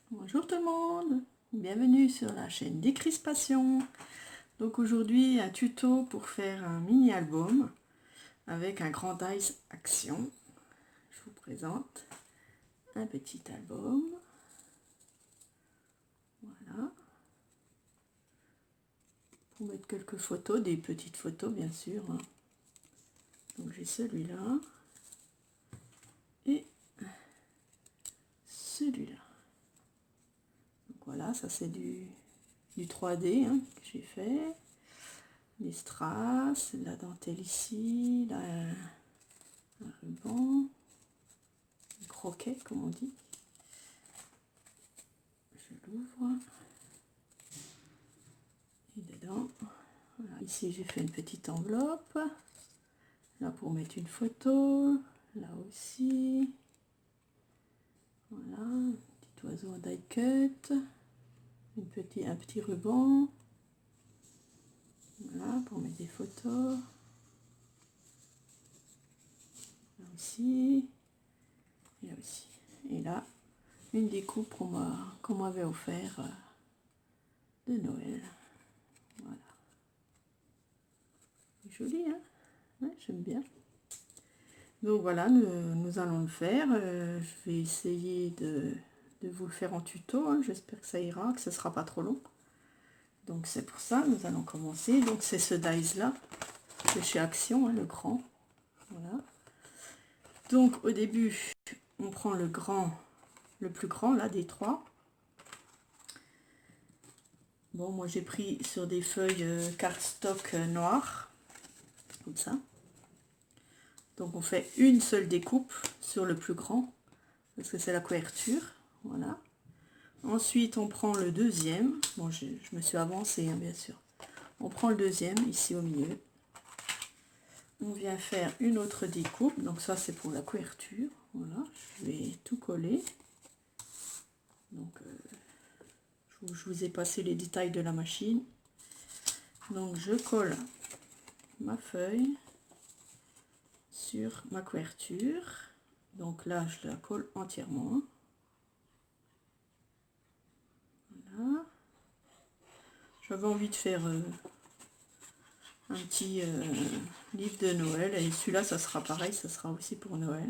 Bonjour tout le monde, bienvenue sur la chaîne Décrispation. Donc aujourd'hui un tuto pour faire un mini album avec un grand dies action. Je vous présente un petit album. Voilà. Pour mettre quelques photos, des petites photos bien sûr. Donc j'ai celui-là et celui-là. Voilà, ça c'est du 3D que j'ai fait. Les strass, la dentelle ici, un ruban, un croquet comme on dit. Je l'ouvre. Et dedans, voilà, ici j'ai fait une petite enveloppe. Là pour mettre une photo, là aussi. Voilà, un petit oiseau en die cut. Un petit ruban. Voilà, pour mettre des photos. Là aussi. Et là aussi. Et là, une découpe qu'on m'avait offert de Noël. Voilà. Joli, hein? Ouais, j'aime bien. Donc voilà, nous allons le faire. Je vais essayer de vous le faire en tuto. J'espère que ça ira, que ce ne sera pas trop long. Donc c'est pour ça, nous allons commencer. Donc c'est ce dies là, de chez Action, le grand. Voilà. Donc au début, on prend le plus grand là des trois. Bon, moi j'ai pris sur des feuilles cardstock noires, comme ça. Donc on fait une seule découpe sur le plus grand, parce que c'est la couverture. Voilà. Ensuite, on prend le deuxième. Bon, je me suis avancée, bien sûr. On prend le deuxième, ici au milieu. On vient faire une autre découpe. Donc ça, c'est pour la couverture. Voilà, je vais tout coller. Donc, je vous ai passé les détails de la machine. Donc, je colle ma feuille sur ma couverture. Donc là, je la colle entièrement. Voilà. J'avais envie de faire un petit livre de Noël, et celui-là ça sera pareil, ça sera aussi pour Noël.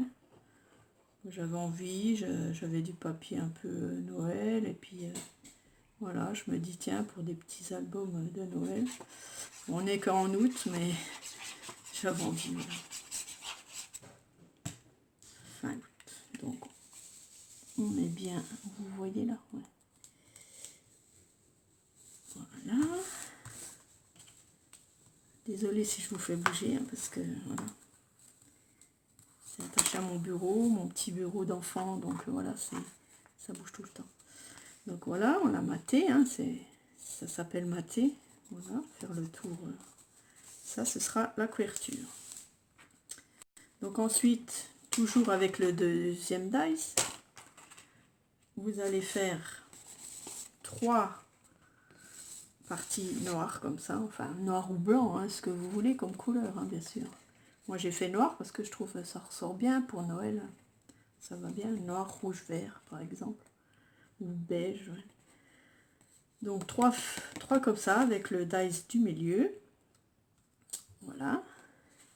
J'avais envie, j'avais du papier un peu Noël, et puis voilà, je me dis tiens, pour des petits albums de Noël, on n'est qu'en août, mais j'avais envie. Voilà. Fin août, donc on est bien, vous voyez là, ouais. Voilà. Désolée si je vous fais bouger, parce que voilà. C'est attaché à mon bureau, mon petit bureau d'enfant, donc voilà, ça bouge tout le temps. Donc voilà, on l'a maté, ça s'appelle mater. Voilà, faire le tour. Ça, ce sera la couverture. Donc ensuite, toujours avec le deuxième dies, vous allez faire 3 parties noires comme ça, enfin noir ou blanc, ce que vous voulez comme couleur, bien sûr. Moi j'ai fait noir parce que je trouve que ça ressort bien pour Noël. Ça va bien, noir, rouge, vert par exemple, ou beige. Ouais. Donc 3 comme ça avec le dies du milieu. Voilà.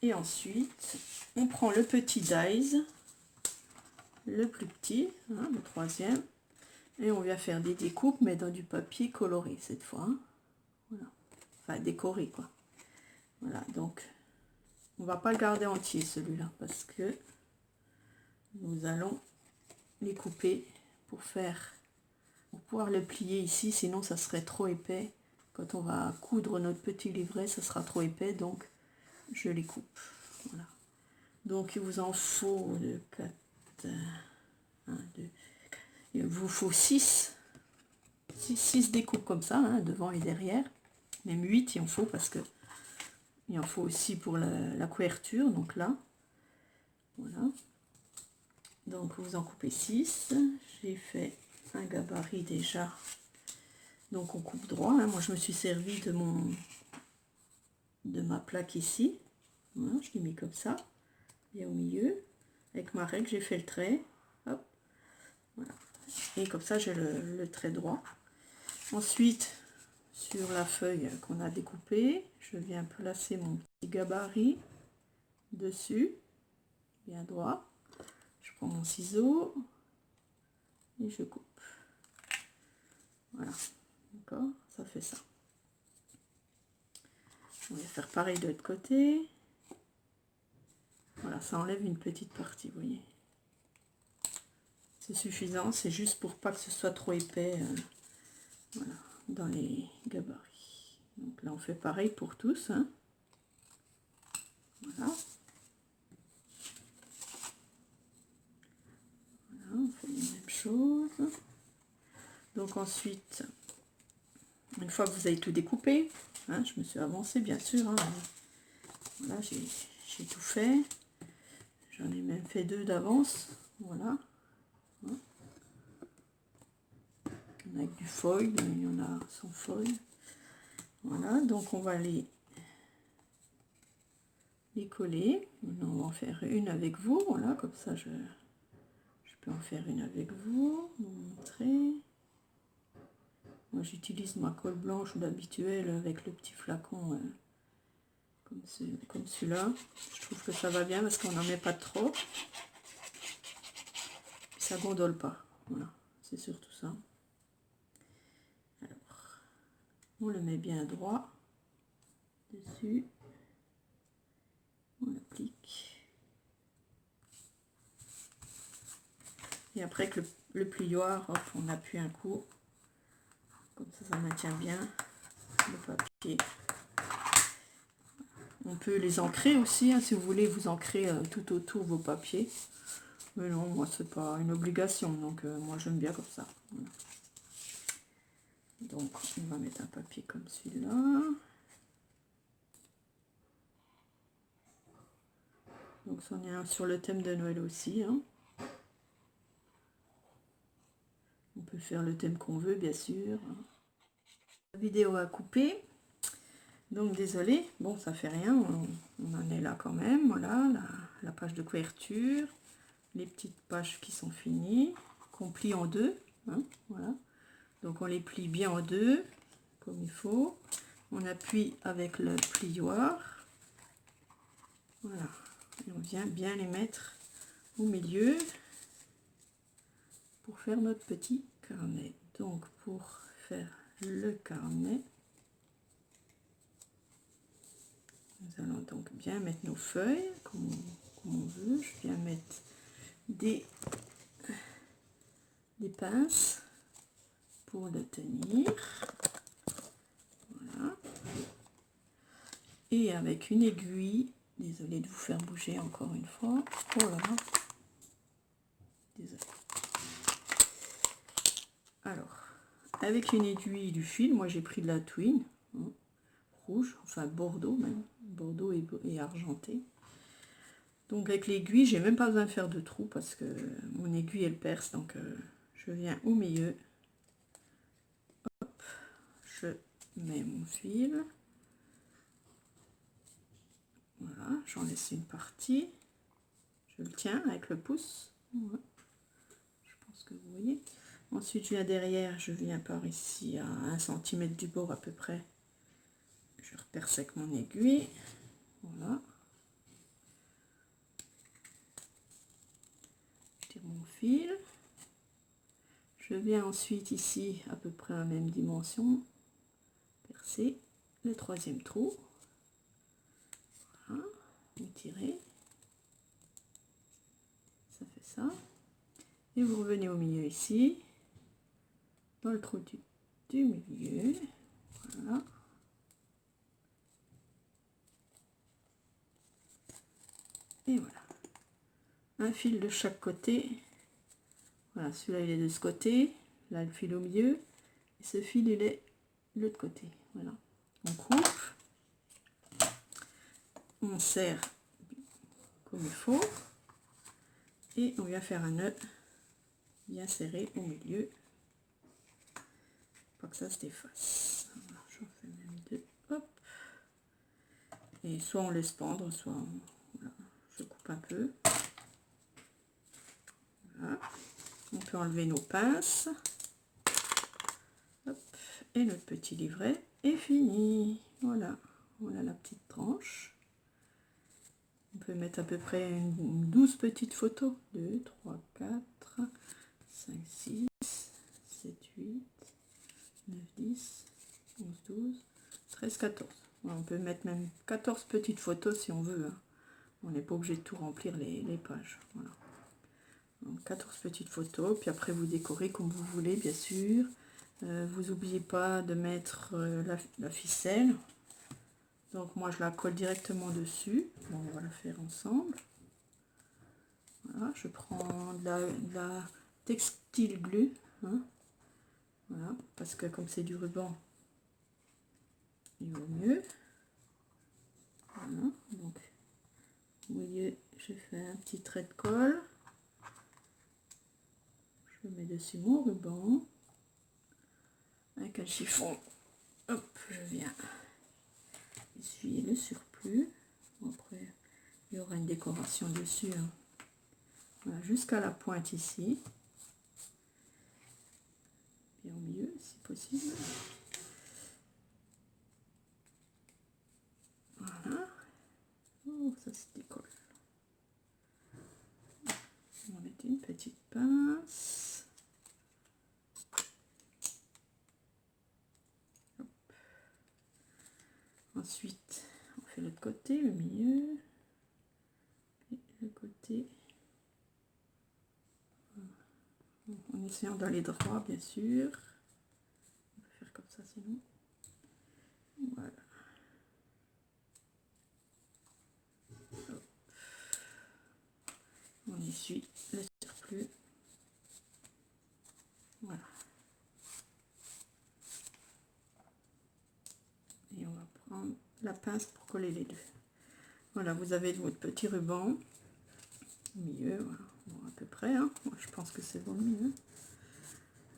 Et ensuite, on prend le petit dies, le plus petit, le troisième, et on vient faire des découpes, mais dans du papier coloré cette fois. Voilà. Enfin, décoré, quoi. Voilà, donc, on va pas le garder entier celui-là, parce que nous allons les couper pour pouvoir le plier ici, sinon ça serait trop épais. Quand on va coudre notre petit livret, ça sera trop épais, donc je les coupe. Voilà. Donc il vous en faut 4, 1, 2, il vous faut 6 découpes comme ça, devant et derrière. Même 8 il en faut, parce que il en faut aussi pour la couverture, donc là. Voilà. Donc vous en coupez 6. J'ai fait un gabarit déjà. Donc on coupe droit. Moi je me suis servi de ma plaque ici. Voilà, je l'ai mis comme ça. Et au milieu, avec ma règle, j'ai fait le trait. Hop. Voilà. Et comme ça, j'ai le trait droit. Ensuite, sur la feuille qu'on a découpée, je viens placer mon petit gabarit dessus, bien droit. Je prends mon ciseau et je coupe. Voilà, d'accord, ça fait ça. On va faire pareil de l'autre côté. Voilà, ça enlève une petite partie, vous voyez. C'est suffisant, c'est juste pour pas que ce soit trop épais, voilà, dans les gabarits. Donc là, on fait pareil pour tous, hein. Voilà. Voilà, on fait les mêmes choses. Donc ensuite, une fois que vous avez tout découpé, hein, je me suis avancée bien sûr, hein, voilà, j'ai tout fait. J'en ai même fait 2 d'avance, voilà. Il y en a avec du foil, il y en a sans foil. Voilà, donc on va les coller. Maintenant, on va en faire une avec vous, voilà, comme ça je peux en faire une avec vous, vous montrer. Moi j'utilise ma colle blanche d'habituel avec le petit flacon comme celui-là. Je trouve que ça va bien parce qu'on n'en met pas trop. Puis ça gondole pas. Voilà, c'est surtout ça. Alors, on le met bien droit dessus. On applique. Et après que le plioir, hop, on appuie un coup. Comme ça maintient bien le papier. On peut les ancrer aussi, hein, si vous voulez vous ancrer tout autour vos papiers. Mais non, moi c'est pas une obligation, donc moi j'aime bien comme ça. Voilà. Donc on va mettre un papier comme celui-là. Donc c'en est un sur le thème de Noël aussi, hein. On peut faire le thème qu'on veut, bien sûr. La vidéo a coupé. Donc désolé, bon ça fait rien, on en est là quand même. Voilà, la page de couverture, les petites pages qui sont finies, qu'on plie en deux, hein, voilà. Donc on les plie bien en deux, comme il faut. On appuie avec le plioir. Voilà, et on vient bien les mettre au milieu pour faire notre petit carnet. Donc pour faire le carnet, nous allons donc bien mettre nos feuilles comme on veut. Je viens mettre des pinces pour le tenir. Voilà. Et avec une aiguille, désolée de vous faire bouger encore une fois. Oh là là. Désolée. Alors, avec une aiguille du fil, moi j'ai pris de la twine, hein, rouge, enfin bordeaux même, bordeaux et argenté. Donc avec l'aiguille, j'ai même pas besoin de faire de trou parce que mon aiguille elle perce, donc je viens au milieu. Hop, je mets mon fil. Voilà, j'en laisse une partie. Je le tiens avec le pouce. Voilà. Je pense que vous voyez. Ensuite, je viens derrière, je viens par ici à 1 cm du bord à peu près. Je reperce avec mon aiguille. Voilà. Je tire mon fil. Je viens ensuite ici à peu près à la même dimension. Percer le 3e trou. Voilà. Vous tirez. Ça fait ça. Et vous revenez au milieu ici. Dans le trou du milieu. Voilà. Et voilà. Un fil de chaque côté. Voilà, celui-là il est de ce côté. Là le fil au milieu. Et ce fil il est de l'autre côté. Voilà. On coupe. On serre comme il faut. Et on vient faire un nœud bien serré au milieu. Pas que ça se défasse. J'en fais même 2. Hop. Et soit on laisse pendre, soit voilà, je coupe un peu. Voilà. On peut enlever nos pinces. Hop, et notre petit livret est fini. Voilà, voilà la petite tranche. On peut mettre à peu près une 12 petites photos. 2, 3, 4, 5, 6, 7, 8, 9, 10, 11, 12, 13, 14. On peut mettre même 14 petites photos si on veut. Hein. On n'est pas obligé de tout remplir les pages. Voilà. Donc 14 petites photos. Puis après, vous décorez comme vous voulez, bien sûr. Vous n'oubliez pas de mettre la ficelle. Donc moi, je la colle directement dessus. Bon, on va la faire ensemble. Voilà, je prends de la textile glue. Hein. Voilà, parce que comme c'est du ruban, il vaut mieux. Voilà, donc au milieu, je fais un petit trait de colle. Je mets dessus mon ruban avec un chiffon. Hop, je viens essuyer le surplus. Après, il y aura une décoration dessus. Hein. Voilà, jusqu'à la pointe ici. Bien au milieu, si possible. Voilà. Oh, ça se décolle. On va mettre une petite pince. Hop. Ensuite, on fait l'autre côté, le milieu. Et le côté. En essayant d'aller droit, bien sûr. On peut faire comme ça sinon. Voilà. Hop. On essuie le surplus. Voilà. Et on va prendre la pince pour coller les deux. Voilà, vous avez votre petit ruban au milieu, voilà. Bon, à peu près. Hein. Moi, je pense que c'est bon le milieu.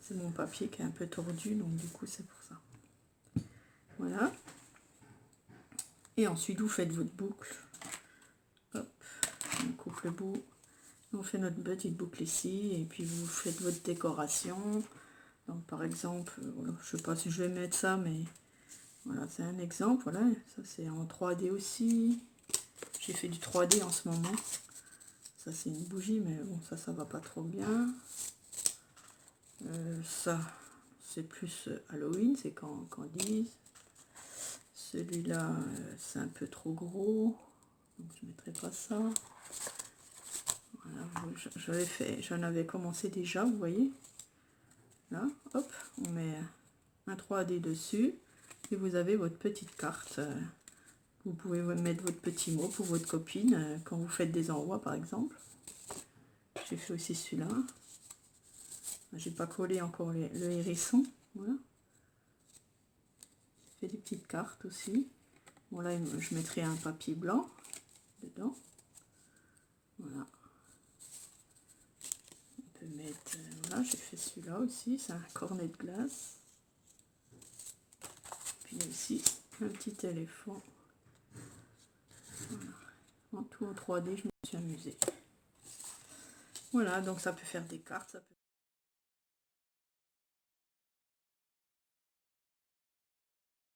C'est mon papier qui est un peu tordu, donc du coup, c'est pour ça. Voilà. Et ensuite, vous faites votre boucle. Hop, on coupe le bout. On fait notre petite boucle ici, et puis vous faites votre décoration. Donc, par exemple, voilà, je sais pas si je vais mettre ça, mais voilà, c'est un exemple. Voilà, ça c'est en 3D aussi. J'ai fait du 3D en ce moment. Ça c'est une bougie, mais bon, ça va pas trop bien. Ça, c'est plus Halloween, c'est Candice. Celui-là, c'est un peu trop gros, donc je ne mettrai pas ça. Voilà, j'en avais commencé déjà, vous voyez. Là, hop, on met un 3D dessus et vous avez votre petite carte. Vous pouvez mettre votre petit mot pour votre copine quand vous faites des envois, par exemple. J'ai fait aussi celui-là. J'ai pas collé encore le hérisson. Voilà. J'ai fait des petites cartes aussi. Bon là, je mettrai un papier blanc dedans. Voilà. On peut mettre... voilà, j'ai fait celui-là aussi. C'est un cornet de glace. Puis ici, un petit éléphant. Voilà. En tout en 3D, je me suis amusée. Voilà, donc ça peut faire des cartes. Ça peut